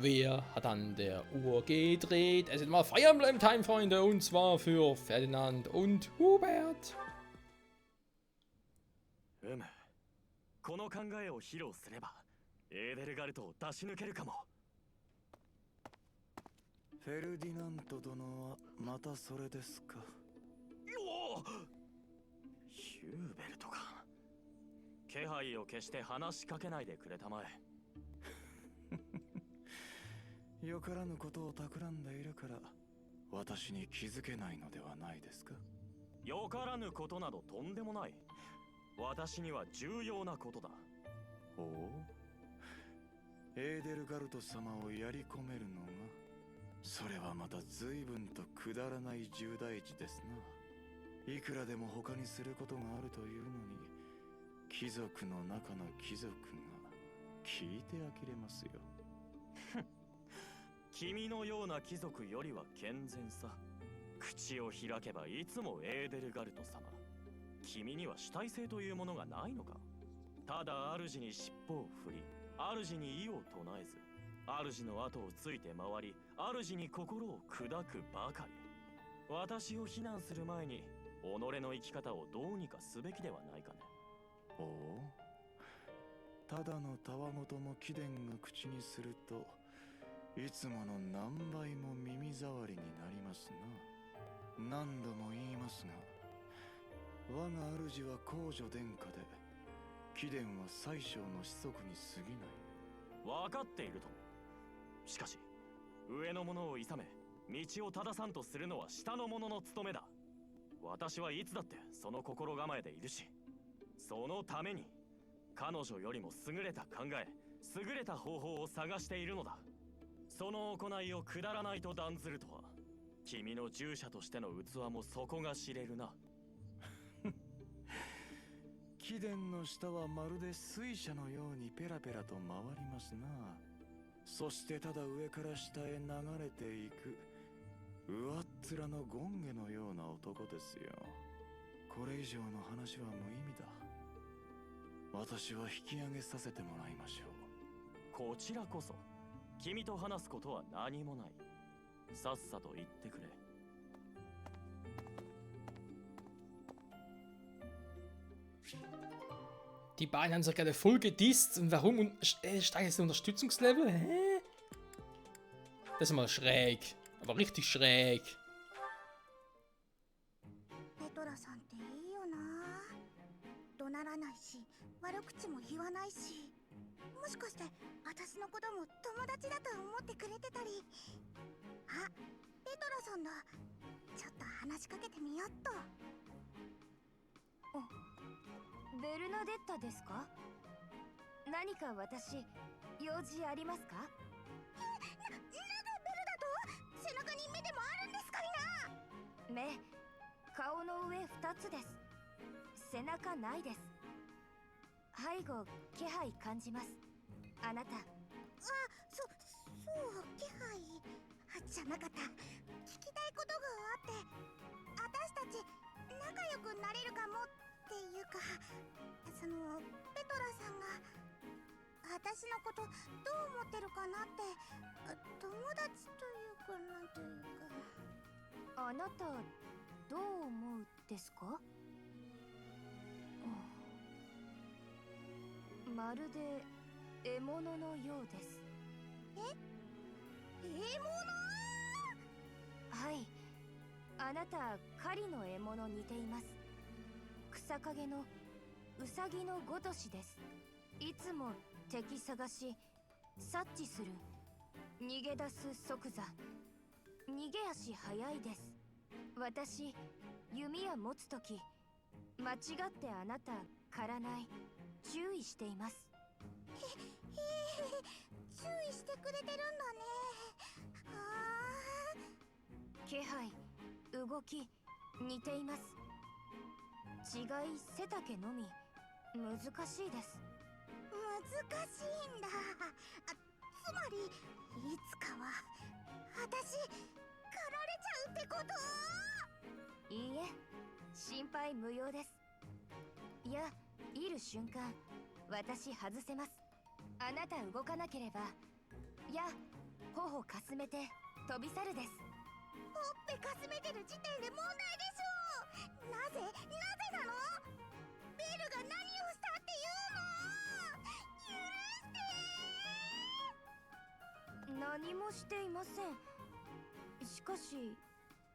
Wer hat an der Uhr gedreht? Es sind mal Fire Emblem Time, Freunde, und zwar für Ferdinand und Hubert. この考えを披露すればエーデルガルトを出し抜けるかも。フェルディナント殿はまたそれですか。おお、ヒューベルトか。気配を消して話しかけないでくれたまえ。よからぬことを企んでいるから私に気づけないのではないですか。よからぬことなどとんでもない。私には重要なことだ。おお、エーデルガルト様をやり込めるのが、それはまた随分とくだらない重大事ですな。いくらでも他にすることがあるというのに、貴族の中の貴族が聞いて呆れますよ。君のような貴族よりは健全さ。口を開けばいつもエーデルガルト様。君には主体性というものがないのか。ただ主に尻尾を振り、主に意を唱えず、主の後をついて回り、主に心を砕くばかり。私を非難する前に己の生き方をどうにかすべきではないかね。おお、ただのたわごとも貴殿が口にすると、いつもの何倍も耳障りになりますな。何度も言いますが、我が主は皇女殿下で、貴殿は宰相の子息に過ぎない。分かっていると。しかし上の者を諌め道を正さんとするのは下の者の務めだ。私はいつだってその心構えでいるし、そのために彼女よりも優れた考え、優れた方法を探しているのだ。その行いをくだらないと断ずるとは、君の従者としての器も底が知れるな。貴殿の下はまるで水車のようにペラペラと回りますな。そしてただ上から下へ流れていく上っ面の権化のような男ですよ。これ以上の話は無意味だ。私は引き上げさせてもらいましょう。こちらこそ君と話すことは何もない。さっさと言ってくれ。Die beiden haben sich gerade voll gedisst. Und warum steigt jetzt das Unterstützungslevel? Hä? Das ist mal schräg. Aber richtig schräg. ペトラさんっていいよな。怒鳴らないし、悪口も言わないし。もしかして私のことも友達だと思ってくれてたり。あ、ペトラさんだ。ちょっと話しかけてみよっと。ベルナデッタですか？何か私、用事ありますか？なんでベルだと？背中に目でもあるんですかいな？目、顔の上2つです。背中ないです。背後、気配感じます。あなた。そう、気配じゃなかった。聞きたいことがあって、私たち仲良くなれるかもっていうか、そのペトラさんが私のことどう思ってるかなって、友達というかなんというか。あなたどう思うですか？まるで獲物のようです。獲物？はい、あなた狩りの獲物似ています。草陰のウサギのごとしです。いつも敵探し、察知する、逃げ出す即座、逃げ足早いです。私、弓矢持つとき、間違ってあなた狩らない、注意しています。注意してくれてるんだね。気配、動き、似ています。違い背丈のみ、難しいです。難しいんだ。つまりいつかは私狩られちゃうってこと？いいえ、心配無用です。いや、いる瞬間私外せます。あなた動かなければ、いや頬をかすめて飛び去るです。ほっぺかすめてる時点で問題でしょ。なぜなの？ベルが何をしたっていうの？許して。何もしていません。しかし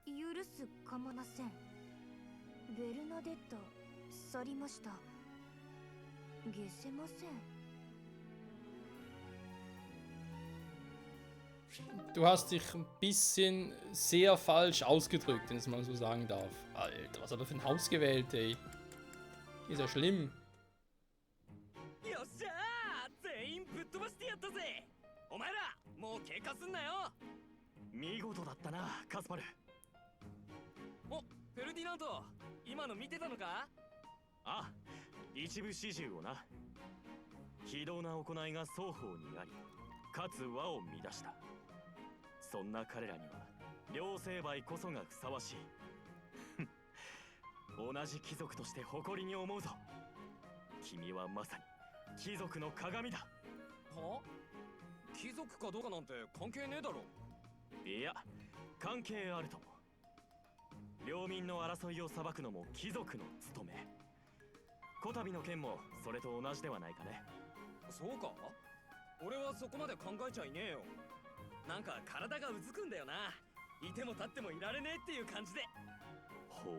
許すかまません。ベルナデッタ去りました。消せません。Du hast dich ein bisschen sehr falsch ausgedrückt, wenn ich es mal so sagen darf. Alter, was hat er für ein Haus gewählt, ey? Ist ja schlimm. よっしゃー、全員ぶっ飛ばしてやったぜ。お前らもう警戒すんなよ。見事だったな、カスパル。お、フェルディナント、今の見てたのか？あ、一部始終をな。非道な行いが双方にあり、かつ和を乱した。そんな彼らには両成敗こそがふさわしい。同じ貴族として誇りに思うぞ。君はまさに貴族の鏡だ。は？貴族かどうかなんて関係ねえだろ。いや、関係あるとも。領民の争いを裁くのも貴族の務め。こたびの件もそれと同じではないかね。そうか？俺はそこまで考えちゃいねえよ。なんか体がうずくんだよな。いても立ってもいられねえっていう感じで。ほう、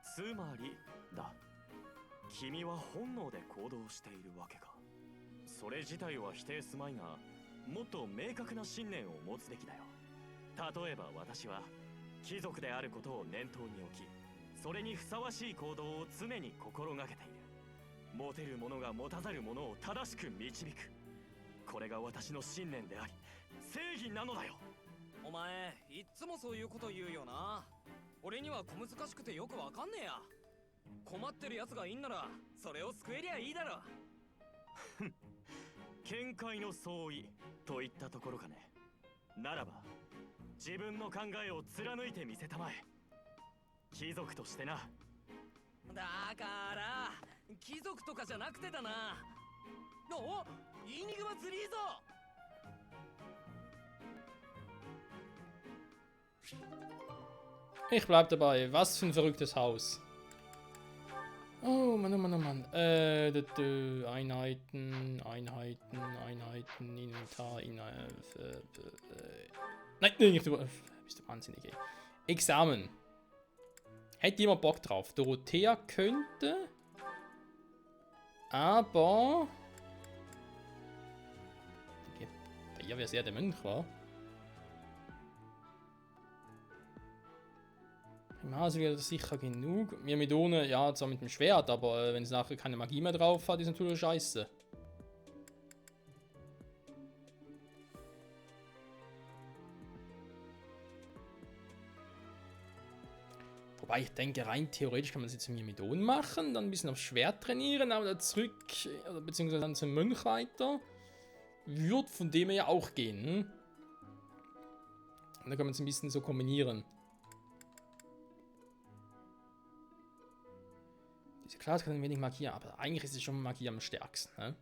つまりだ。君は本能で行動しているわけか。それ自体は否定すまいが、もっと明確な信念を持つべきだよ。例えば私は貴族であることを念頭に置き、それにふさわしい行動を常に心がけている。持てる者が持たざる者を正しく導く。これが私の信念であり正義なのだよ。お前いっつもそういうこと言うよな。俺には小難しくてよくわかんねえや。困ってるやつがいんならそれを救えりゃいいだろ。見解の相違といったところかね。ならば自分の考えを貫いてみせたまえ。貴族としてな。だから貴族とかじゃなくてだな。お、イニグマツリーゾ。Ich bleib dabei. Was für ein verrücktes Haus. Oh Mann, oh Mann, oh Mann. Einheiten, Inventar, nein, nicht über. Bist du wahnsinnig, ey. Examen. Hätte jemand Bock drauf? Dorothea könnte. Aber. Bei ihr wäre es eher der Mönch, war. Im Haus wäre das sicher genug. Myrmidone, ja, zwar mit dem Schwert, aber wenn es nachher keine Magie mehr drauf hat, ist natürlich scheiße. Wobei ich denke, rein theoretisch kann man das jetzt mit Myrmidon machen, dann ein bisschen aufs Schwert trainieren, aber dann zurück, beziehungsweise dann zum Mönch weiter. Wird von dem her ja auch gehen. Hm? Und dann kann man es ein bisschen so kombinieren. Klar, es kann ein wenig Magie, aber eigentlich ist es schon Magie am stärksten. Ne?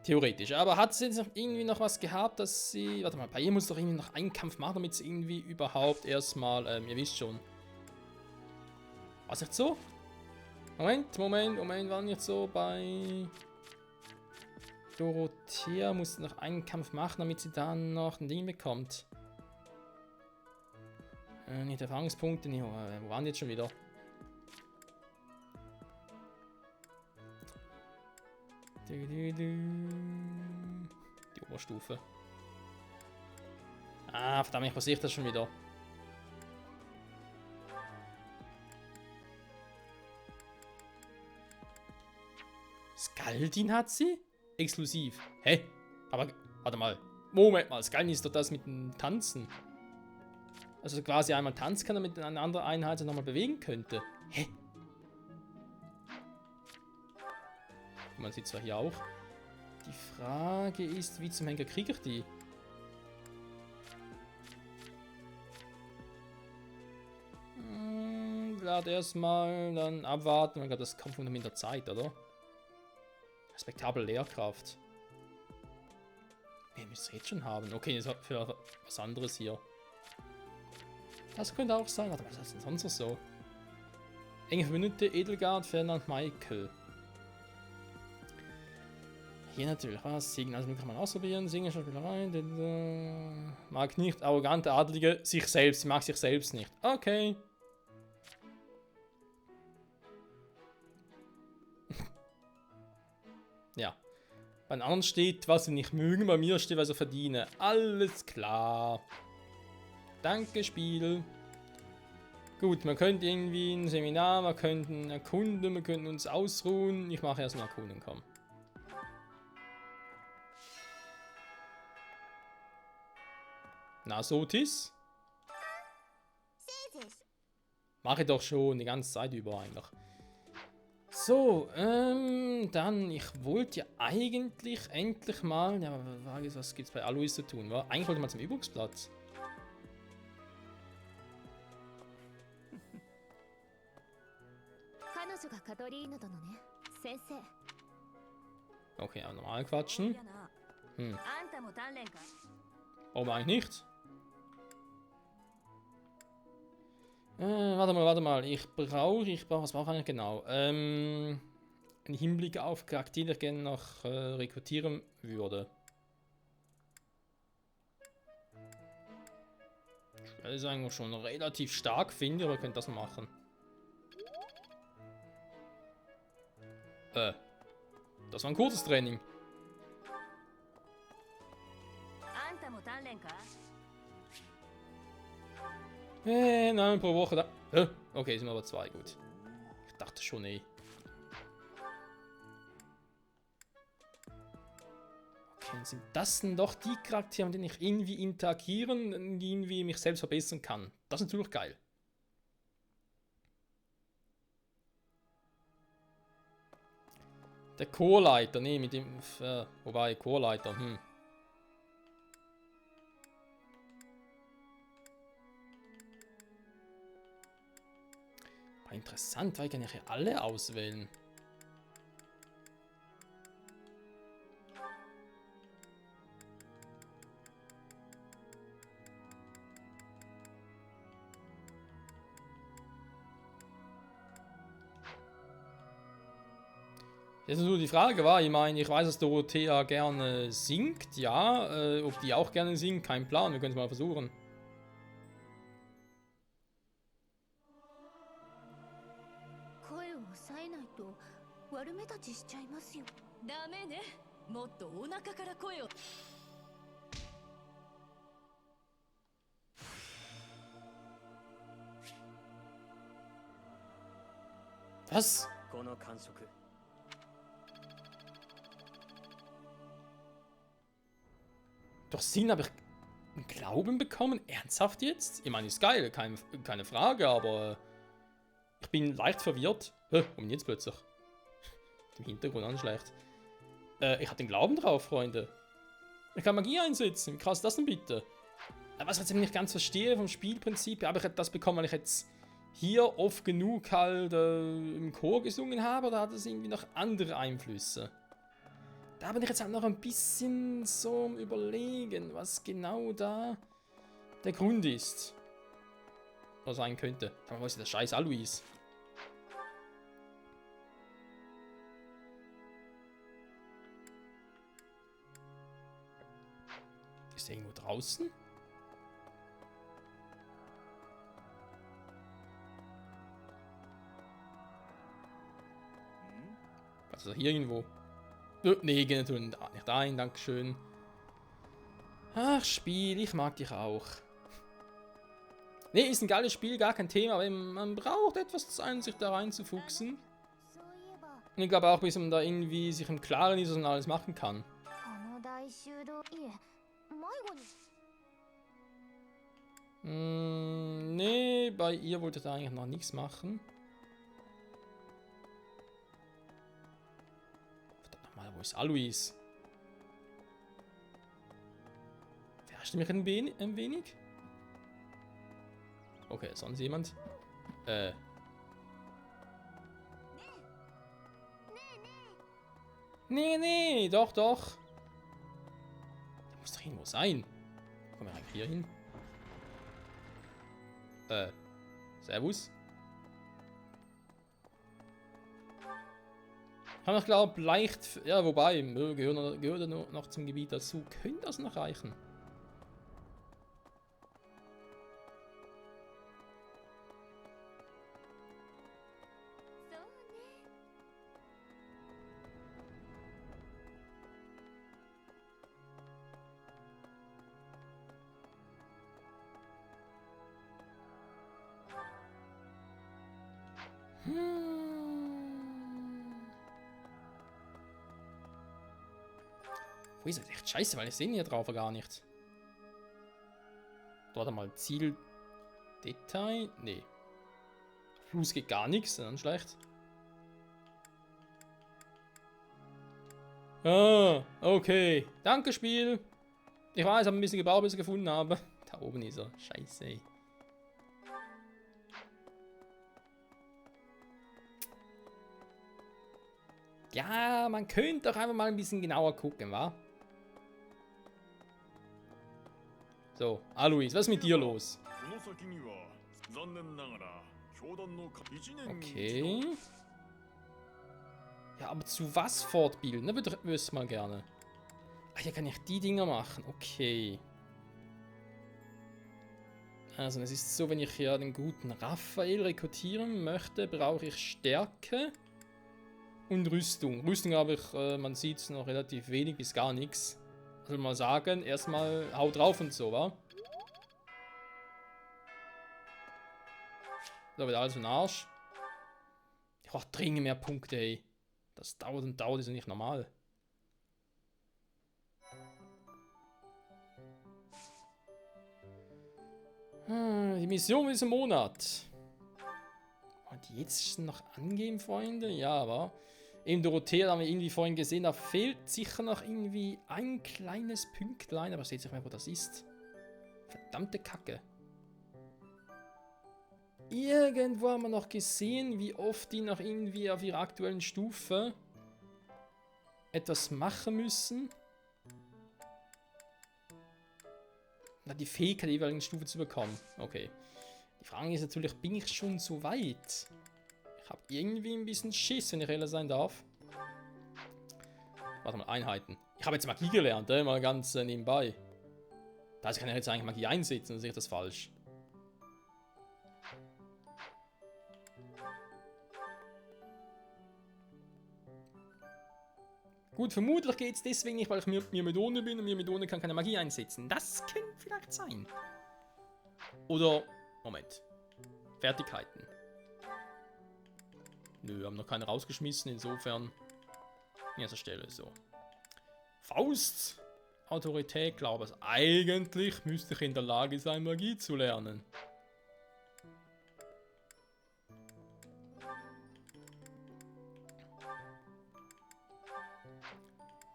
Theoretisch. Aber hat sie jetzt noch irgendwie noch was gehabt, dass sie... Warte mal, bei ihr muss doch irgendwie noch einen Kampf machen, damit sie irgendwie überhaupt erstmal... ihr wisst schon. War es nicht so? Moment, war nicht so bei... Dorothea muss noch einen Kampf machen, damit sie dann noch ein Ding bekommt. Nicht Erfahrungspunkte, nicht, wo waren die jetzt schon wieder? Die Oberstufe. Ah, verdammt, ich passiert das schon wieder. Skaldin hat sie? Exklusiv. Hä? Aber, warte mal. Moment mal, Skaldin ist doch das mit dem Tanzen. Also quasi einmal tanzen kann, damit eine andere Einheit sich nochmal bewegen könnte. Hä? Man sieht zwar hier auch. Die Frage ist, wie zum Henker kriege ich die? werde erstmal dann abwarten. Ich glaube, das kommt von mit der Zeit, oder? Respektable Lehrkraft. Wir müssen es jetzt schon haben. Okay, das ist für was anderes hier. Das könnte auch sein. Warte, was ist denn sonst noch so? Enge Verbündete, Edelgard, Ferdinand, Michael. Hier natürlich was. Singen, also kann man ausprobieren. Singen, Schauspielerei. Mag nicht. Arrogante Adlige. Sich selbst. Sie mag sich selbst nicht. Okay. Ja. Bei den anderen steht, was sie nicht mögen. Bei mir steht, was sie verdienen. Alles klar. Danke, Spiel. Gut, man könnte irgendwie ein Seminar, wir könnten erkunden, wir könnten uns ausruhen. Ich mache erst mal erkunden, komm. Na, Sotis? Mache doch schon die ganze Zeit über eigentlich. So, dann, ich wollte ja eigentlich endlich mal, ja, was gibt's bei Alois zu tun? Eigentlich wollte man zum Übungsplatz. Okay, aber normal quatschen. Warum eigentlich nicht? Warte mal. Ich brauche, was brauche ich eigentlich genau? Einen Hinblick auf Charaktere, die ich gerne noch rekrutieren würde. Das ist eigentlich schon relativ stark, finde ich, aber ihr könnt das noch machen. Das war ein kurzes Training. Nein, pro Woche da. Okay, sind aber 2, gut. Ich dachte schon, Okay, sind das denn doch die Charaktere, mit denen ich irgendwie interagieren und irgendwie mich selbst verbessern kann? Das ist natürlich geil. Der Chorleiter, nee, mit dem. Wobei, Chorleiter, War interessant, weil ich kann ja alle auswählen. Jetzt nur die Frage war, ich meine, ich weiß, dass Dorothea gerne singt, ja. Ob die auch gerne singt, kein Plan, wir können es mal versuchen. Was? Doch Sinn habe ich einen Glauben bekommen? Ernsthaft jetzt? Ich meine, ist geil, keine Frage, aber ich bin leicht verwirrt. Warum jetzt plötzlich? Im Hintergrund anschleicht. Ich habe den Glauben drauf, Freunde. Ich kann Magie einsetzen. Wie krass ist das denn bitte? Was ich jetzt nicht ganz verstehe vom Spielprinzip, aber ich hätte das bekommen, weil ich jetzt hier oft genug halt im Chor gesungen habe, oder hat es irgendwie noch andere Einflüsse? Da bin ich jetzt halt noch ein bisschen so am Überlegen, was genau da der Grund ist. Oder sein könnte. Aber was ist der scheiß Alois? Ist der irgendwo draußen? Also hier irgendwo. Nee, geh natürlich nicht ein, dankeschön. Ach, Spiel, ich mag dich auch. Nee, ist ein geiles Spiel, gar kein Thema, aber man braucht etwas Zeit, sich da reinzufuchsen. Und ich glaube auch, bis man da irgendwie sich im Klaren ist, was man alles machen kann. Nee, bei ihr wollte ich da eigentlich noch nichts machen. Verdammt nochmal, wo ist Alois? Verarscht mich ein wenig? Okay, sonst jemand? Nee, nee, doch, doch. Der muss doch irgendwo sein. Kommen wir eigentlich hier hin? Servus. Ich habe noch glaubt, leicht. Ja, wobei, gehört er noch zum Gebiet dazu. Könnte das noch reichen? Wo ist das? Echt scheiße, weil ich sehe hier drauf gar nicht. Dort einmal Ziel. Detail. Nee. Fluss geht gar nichts, dann schlecht. Ah, okay. Danke, Spiel. Ich weiß, ich habe ein bisschen gebraucht, bis ich gefunden habe. Da oben ist er. Scheiße. Ja, man könnte doch einfach mal ein bisschen genauer gucken, wa? So, Alois, was ist mit dir los? Okay. Ja, aber zu was fortbilden? Da würde ich mal gerne. Ach, hier kann ich die Dinger machen. Okay. Also, es ist so, wenn ich hier den guten Raphael rekrutieren möchte, brauche ich Stärke und Rüstung. Rüstung habe ich, man sieht es, noch relativ wenig bis gar nichts. Also mal sagen, erstmal haut drauf und so, wa? So, wieder alles für den Arsch. Ich brauche dringend mehr Punkte, ey. Das dauert und dauert, ist ja nicht normal. Die Mission ist im Monat. Und jetzt noch angeben, Freunde? Ja, aber... Eben Dorothea haben wir irgendwie vorhin gesehen, da fehlt sicher noch irgendwie ein kleines Pünktlein, aber seht nicht mehr, wo das ist. Verdammte Kacke. Irgendwo haben wir noch gesehen, wie oft die noch irgendwie auf ihrer aktuellen Stufe etwas machen müssen. Na, die Fähigkeit der jeweiligen Stufe zu bekommen. Okay. Die Frage ist natürlich, bin ich schon so weit? Ich habe irgendwie ein bisschen Schiss, wenn ich ehrlich sein darf. Warte mal, Einheiten. Ich habe jetzt Magie gelernt, mal ganz nebenbei. Da kann ich jetzt eigentlich Magie einsetzen, dann sehe ich das falsch. Gut, vermutlich geht es deswegen nicht, weil ich Myrmidone bin und Myrmidone kann keine Magie einsetzen. Das könnte vielleicht sein. Oder, Moment. Fertigkeiten. Nö, wir haben noch keine rausgeschmissen, insofern an erster Stelle so. Faust! Autorität, glaube ich. Eigentlich müsste ich in der Lage sein, Magie zu lernen.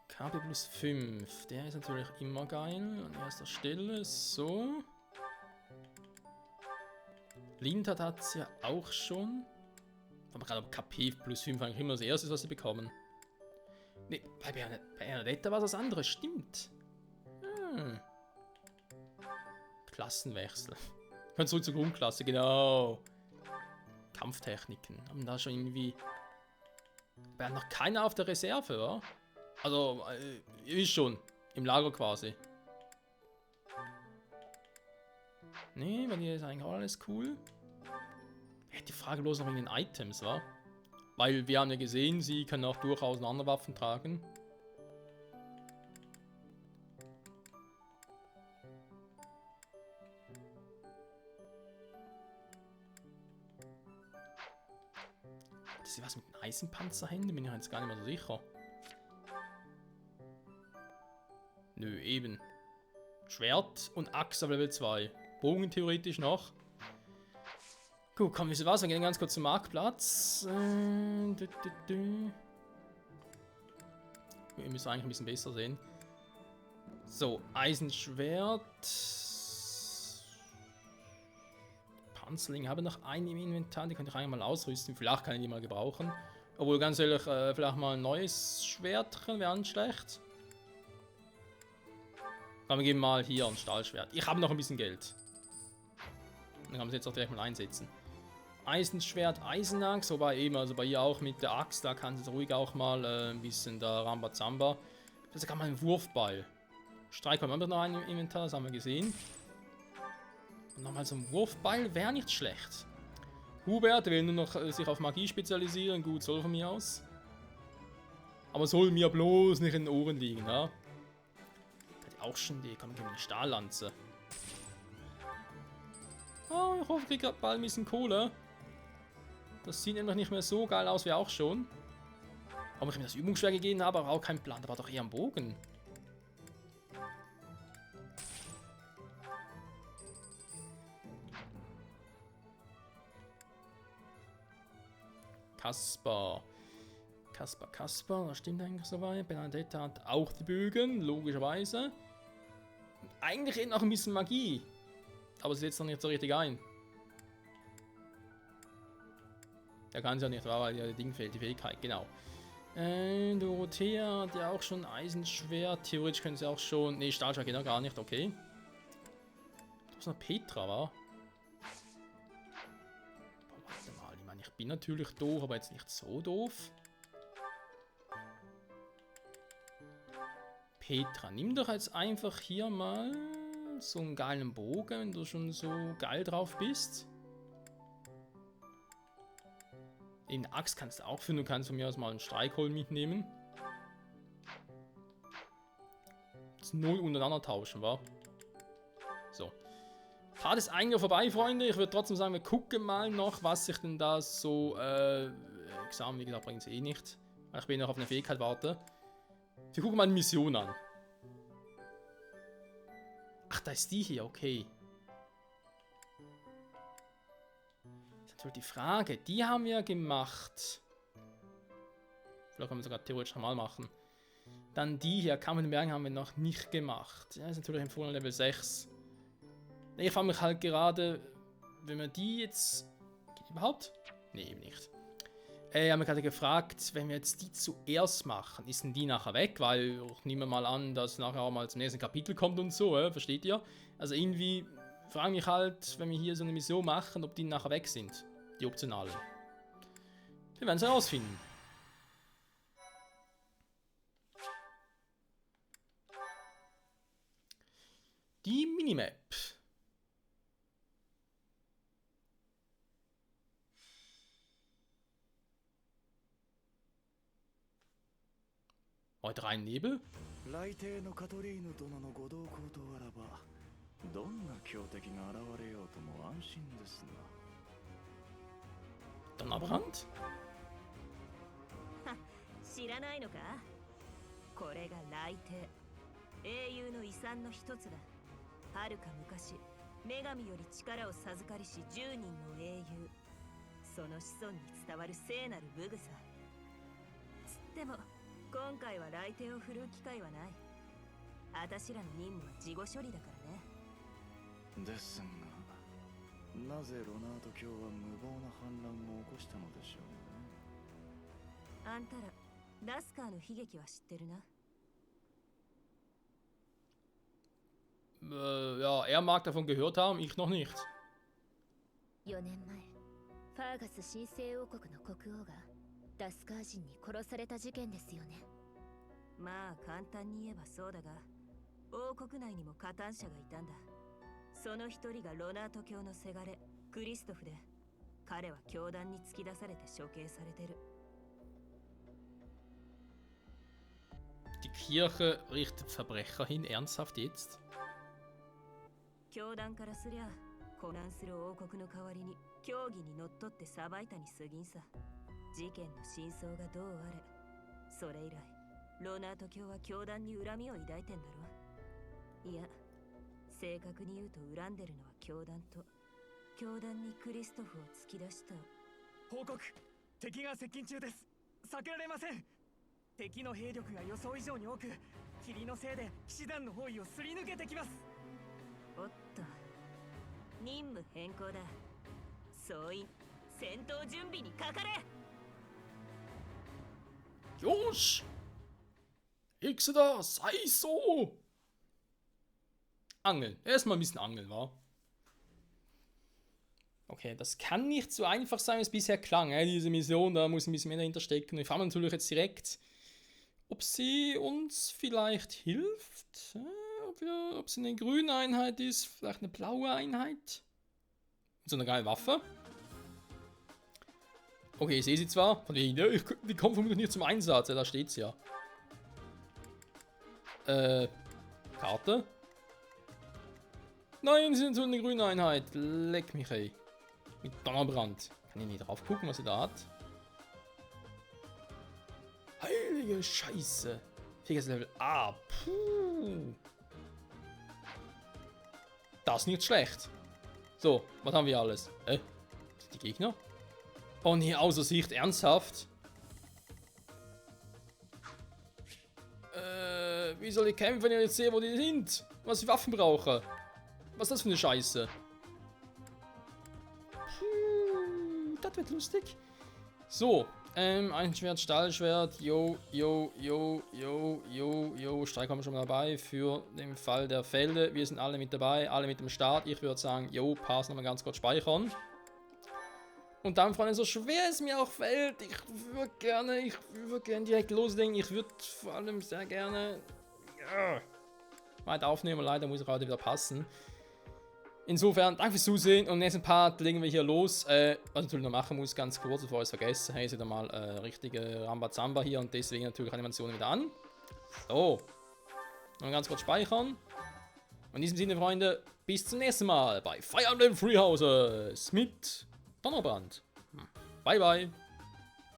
KP plus 5, der ist natürlich immer geil. An erster Stelle, so. Lintat hat es ja auch schon. Aber gerade KP plus 5 eigentlich immer das erste, was sie bekommen. Ne, bei Bernadetta war das andere, stimmt. Klassenwechsel. Kommt zurück zur Grundklasse, genau. Kampftechniken. Haben da schon irgendwie... Wir haben noch keiner auf der Reserve, oder? Also, ihr wisst schon. Im Lager quasi. Nee, bei dir ist eigentlich auch alles cool. Die Frage bloß noch in den Items, wa? Weil wir haben ja gesehen, sie können auch durchaus andere Waffen tragen. Das ist was mit einem Eisenpanzerhände? Bin ich jetzt gar nicht mehr so sicher. Nö, eben. Schwert und Axt auf Level 2. Bogen theoretisch noch. Gut, komm, wisst ihr was? Wir gehen ganz kurz zum Marktplatz. Wir müssen eigentlich ein bisschen besser sehen. So, Eisenschwert. Panzerling habe noch einen im Inventar, die könnte ich eigentlich mal ausrüsten. Vielleicht kann ich die mal gebrauchen. Obwohl, ganz ehrlich, vielleicht mal ein neues Schwertchen wäre nicht schlecht. Dann geben wir mal hier ein Stahlschwert. Ich habe noch ein bisschen Geld. Dann kann man es jetzt auch direkt mal einsetzen. Eisenschwert, Eisenachs, wobei eben, also bei ihr auch mit der Axt, da kann es ruhig auch mal ein bisschen da Rambazamba. Das ist sogar mal ein Wurfball. Streitkolben haben wir noch einen im Inventar, das haben wir gesehen. Und nochmal so ein Wurfball wäre nicht schlecht. Hubert will nur noch sich auf Magie spezialisieren, gut, soll von mir aus. Aber soll mir bloß nicht in den Ohren liegen, ja? Hat auch schon die, komm, eine Stahllanze. Oh, ich hoffe, ich kriege bald ein bisschen Kohle. Das sieht nämlich nicht mehr so geil aus wie auch schon. Warum ich mir das Übungsschwert gegeben habe, aber auch kein Plan. Da war doch eher am Bogen. Kaspar. Kaspar, das stimmt eigentlich soweit. Bernadette hat auch die Bögen, logischerweise. Und eigentlich eben auch ein bisschen Magie. Aber sie setzt noch nicht so richtig ein. Der kann es ja nicht, weil ja das Ding fehlt, die Fähigkeit, genau. Dorothea hat ja auch schon Eisenschwert. Theoretisch können sie auch schon. Ne, Stahlschwert geht noch gar nicht, okay. Das ist noch Petra, war. Warte mal, ich meine, ich bin natürlich doof, aber jetzt nicht so doof. Petra, nimm doch jetzt einfach hier mal so einen geilen Bogen, wenn du schon so geil drauf bist. In Axt kannst du auch finden, du kannst von mir aus mal einen Streichholz mitnehmen. Das 0 untereinander tauschen, wa? So. Part ist eigentlich vorbei, Freunde. Ich würde trotzdem sagen, wir gucken mal noch, was sich denn da so, Examen, wie gesagt, bringt es eh nicht. Weil ich will noch auf eine Fähigkeit warten. Wir gucken mal eine Mission an. Ach, da ist die hier, okay. So, die Frage, die haben wir gemacht. Vielleicht können wir sogar theoretisch nochmal machen. Dann die hier, Kampf in den Bergen, haben wir noch nicht gemacht. Ja, ist natürlich empfohlen Level 6. Ich frage mich halt gerade, wenn wir die jetzt... Geht die überhaupt? Ne, eben nicht. Haben wir gerade gefragt, wenn wir jetzt die zuerst machen, ist denn die nachher weg? Weil ich nehme mal an, dass nachher auch mal zum nächsten Kapitel kommt und so, versteht ihr? Also irgendwie frage mich halt, wenn wir hier so eine Mission machen, ob die nachher weg sind. Die optionalen. Wir werden es herausfinden. Die Minimap. Heute rein Nebel. 来帝のカトリーヌ殿のご同行とあらば、どんな強敵が現れようとも安心ですな。 Donnerbrand? 知らないのか？これが雷帝、英雄の遺産の一つだ。はるか昔、女神より力を授かりし10人の英雄、その子孫に伝わる聖なる武具さ。つっても今回は雷帝を振るう機会はない。あたしらの任務は事後処理だからね。ですが、なぜロナート教は無謀な反乱を起こしたのでしょうね。あんたらラスカーの悲劇は知ってるな。Ja, er mag davon gehört haben, ich noch nicht. 4年前、ファーガス神聖王国の国王がダスカー人に殺された事件ですよね。まあ簡単に言えばそうだが、王国内にも加担者がいたんだ。その一人がロナート教のせがれクリストフで、彼は教団に突き出されて処刑されてる。Die Kirche richtet Verbrecher hin, ernsthaft jetzt? 教団からすりゃ混乱する王国の代わりに教義にのっとって裁いたに過ぎんさ。事件の真相がどうあれ、それ以来ロナート教は教団に恨みを抱いてんだろ。いや、正確に言うと恨んでるのは教団と、教団にクリストフを突き出した。報告、敵が接近中です。避けられません。敵の兵力が予想以上に多く、霧のせいで騎士団の包囲をすり抜けてきます。おっと、任務変更だ。総員戦闘準備にかかれ。Josh! Hexe da, sei so! Angeln. Erstmal ein bisschen angeln, wa? Okay, das kann nicht so einfach sein, wie es bisher klang. Diese Mission, da muss ein bisschen mehr dahinter stecken. Wir fragen natürlich jetzt direkt, ob sie uns vielleicht hilft. Ob sie eine grüne Einheit ist, vielleicht eine blaue Einheit. Mit so einer geilen Waffe. Okay, ich sehe sie zwar. Von wegen, ja, die kommt vermutlich nicht zum Einsatz. Ja, da steht's ja. Karte. Nein, sie sind so eine grüne Einheit. Leck mich, ey. Mit Donnerbrand. Kann ich nicht drauf gucken, was sie da hat? Heilige Scheiße. Level A. Puh. Das ist nicht schlecht. So, was haben wir alles? Die Gegner? Oh nee, außer Sicht, ernsthaft? Wie soll ich kämpfen, wenn ich jetzt sehe, wo die sind? Was ich Waffen brauche? Was ist das für eine Scheiße? Das wird lustig. So, ein Schwert, Stahlschwert, yo. Streik haben wir schon mal dabei für den Fall der Fälle. Wir sind alle mit dabei, alle mit dem Start. Ich würde sagen, yo, pass nochmal ganz kurz speichern. Und dann, Freunde, so schwer es mir auch fällt, ich würde gerne direkt loslegen. Ich würde vor allem sehr gerne weit aufnehmen. Leider muss ich heute wieder passen. Insofern, danke fürs Zusehen und im nächsten Part legen wir hier los. Was ich natürlich noch machen muss, ganz kurz, bevor ich es vergesse, hey, seht ihr mal richtige Rambazamba hier und deswegen natürlich Animationen wieder an. So. Noch ganz kurz speichern. Und in diesem Sinne, Freunde, bis zum nächsten Mal bei Fire Emblem Three Houses mit Donnerbrand. Bye, bye.